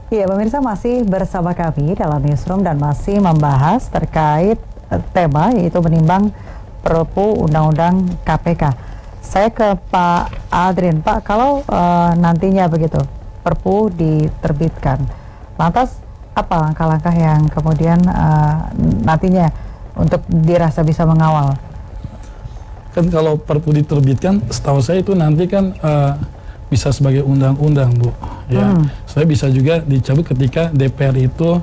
Iya, pemirsa masih bersama kami dalam Newsroom dan masih membahas terkait tema yaitu menimbang Perpu Undang-Undang KPK. Saya ke Pak Adrin. Pak, kalau nantinya begitu Perpu diterbitkan, lantas apa langkah-langkah yang kemudian nantinya untuk dirasa bisa mengawal? Kan kalau Perpu diterbitkan, setahu saya itu nanti kan bisa sebagai undang-undang, Bu. Ya, saya bisa juga dicabut ketika DPR itu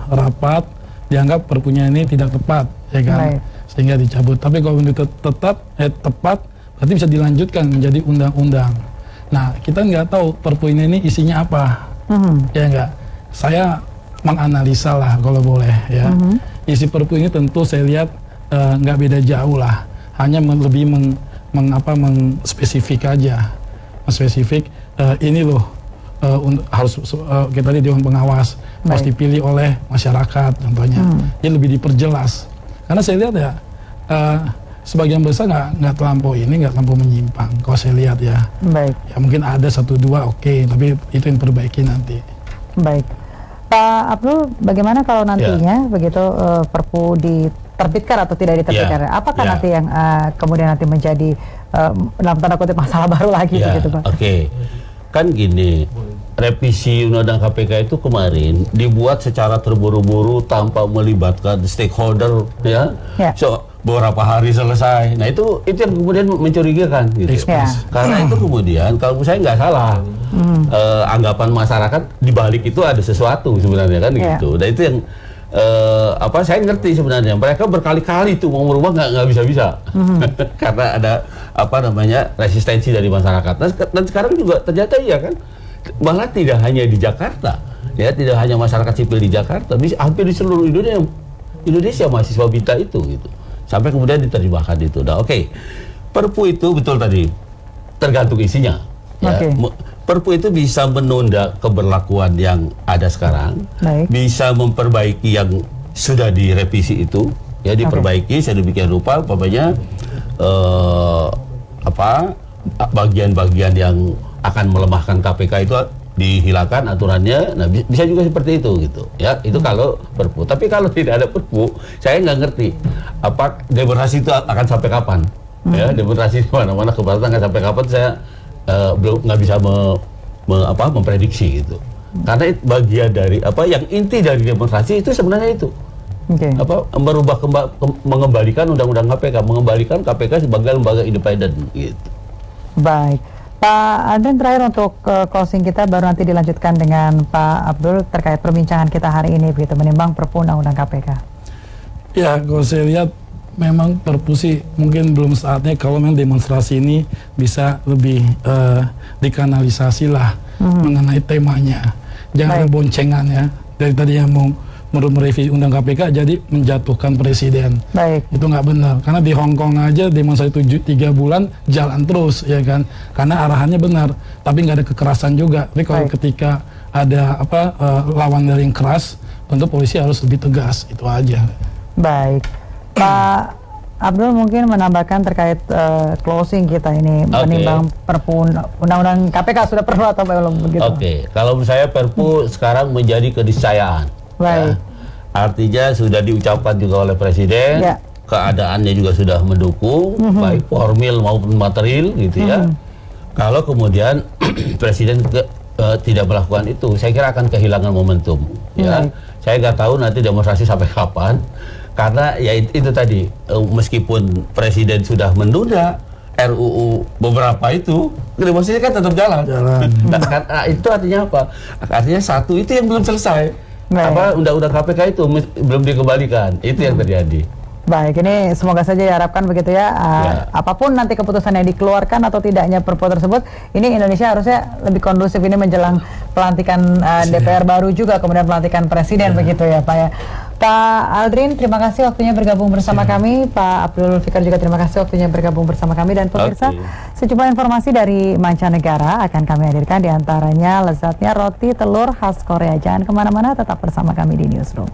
rapat dianggap perpunya ini tidak tepat, ya kan? Baik. Sehingga dicabut. Tapi kalau itu tepat, berarti bisa dilanjutkan menjadi undang-undang. Nah, kita nggak tahu perpu ini isinya apa, ya nggak? Saya menganalisa lah kalau boleh, ya. Isi perpu ini tentu saya lihat nggak beda jauh lah, hanya lebih mengspesifik aja. Spesifik ini loh harus kita lihat Dewan Pengawas harus dipilih oleh masyarakat contohnya. Jadi lebih diperjelas karena saya lihat ya sebagian besar nggak terlampau menyimpang kalau saya lihat ya. Baik. Ya mungkin ada 1-2 oke, tapi itu yang perbaiki nanti. Baik, Pak Abdul, bagaimana kalau nantinya begitu Perpu diterbitkan atau tidak diterbitkan? Apakah nanti yang kemudian nanti menjadi dalam tanda kutip masalah baru lagi begitu, Pak? Oke. Kan gini, revisi Undang-Undang KPK itu kemarin dibuat secara terburu-buru tanpa melibatkan stakeholder, ya. So, beberapa hari selesai. Nah, itu yang kemudian mencurigakan gitu. Karena itu kemudian kalau saya nggak salah, anggapan masyarakat di balik itu ada sesuatu sebenarnya kan gitu. Dan itu yang saya ngerti sebenarnya mereka berkali-kali tuh mau merubah nggak bisa-bisa karena ada resistensi dari masyarakat. Dan sekarang juga ternyata iya kan, malah tidak hanya di Jakarta, ya, tidak hanya masyarakat sipil di Jakarta, hampir di seluruh Indonesia mahasiswa minta itu gitu, sampai kemudian diterjemahkan itu. Nah, Perpu itu betul tadi tergantung isinya. Ya. Perpu itu bisa menunda keberlakuan yang ada sekarang, bisa memperbaiki yang sudah direvisi itu, ya diperbaiki sedemikian rupa, umpamanya bagian-bagian yang akan melemahkan KPK itu dihilangkan aturannya. Nah, bisa juga seperti itu gitu, ya. Itu kalau Perpu. Tapi kalau tidak ada Perpu, saya nggak ngerti apa demokrasi itu akan sampai kapan. Ya, demokrasi di mana-mana keberatan akan sampai kapan, saya belum nggak bisa memprediksi gitu. Karena bagian dari yang inti dari demonstrasi itu sebenarnya itu mengembalikan undang-undang KPK, mengembalikan KPK sebagai lembaga independen gitu. Baik, Pak Adrin, terakhir untuk closing kita baru nanti dilanjutkan dengan Pak Abdul terkait perbincangan kita hari ini begitu, menimbang Perpu Undang-Undang KPK. Ya, kalau saya lihat memang Perpu sih mungkin belum saatnya. Kalau memang demonstrasi ini bisa lebih dikanalisasi lah mengenai temanya. Jangan ada boncengan ya. Dari tadi yang mau merevisi Undang KPK jadi menjatuhkan presiden. Itu nggak benar. Karena di Hong Kong aja demonstrasi 3 bulan jalan terus ya kan. Karena arahannya benar. Tapi nggak ada kekerasan juga. Tapi kalau ketika ada lawan dari yang keras, tentu polisi harus lebih tegas. Itu aja. Baik. Pak Abdul mungkin menambahkan terkait closing kita ini menimbang Perpu Undang-Undang KPK sudah perlu atau belum begitu? Kalau menurut saya Perpu sekarang menjadi keniscayaan. Ya. Artinya sudah diucapkan juga oleh Presiden, keadaannya juga sudah mendukung, baik formil maupun material gitu ya. Kalau kemudian Presiden tidak melakukan itu, saya kira akan kehilangan momentum. Ya, saya nggak tahu nanti demonstrasi sampai kapan. Karena ya itu tadi, meskipun Presiden sudah menunda RUU beberapa itu, demonstrasi kan tetap jalan. Itu artinya apa? Artinya satu itu yang belum selesai. Undang-undang KPK itu belum dikembalikan. Itu yang terjadi. Baik, ini semoga saja diharapkan begitu ya. Apapun nanti keputusan yang dikeluarkan atau tidaknya Perpu tersebut, ini Indonesia harusnya lebih kondusif ini menjelang pelantikan DPR baru juga, kemudian pelantikan Presiden begitu ya Pak ya. Pak Adrin, terima kasih waktunya bergabung bersama kami. Pak Abdul Fikar juga terima kasih waktunya bergabung bersama kami. Dan pemirsa, sejumlah informasi dari mancanegara akan kami hadirkan, diantaranya lezatnya roti telur khas Korea. Jangan kemana-mana, tetap bersama kami di Newsroom.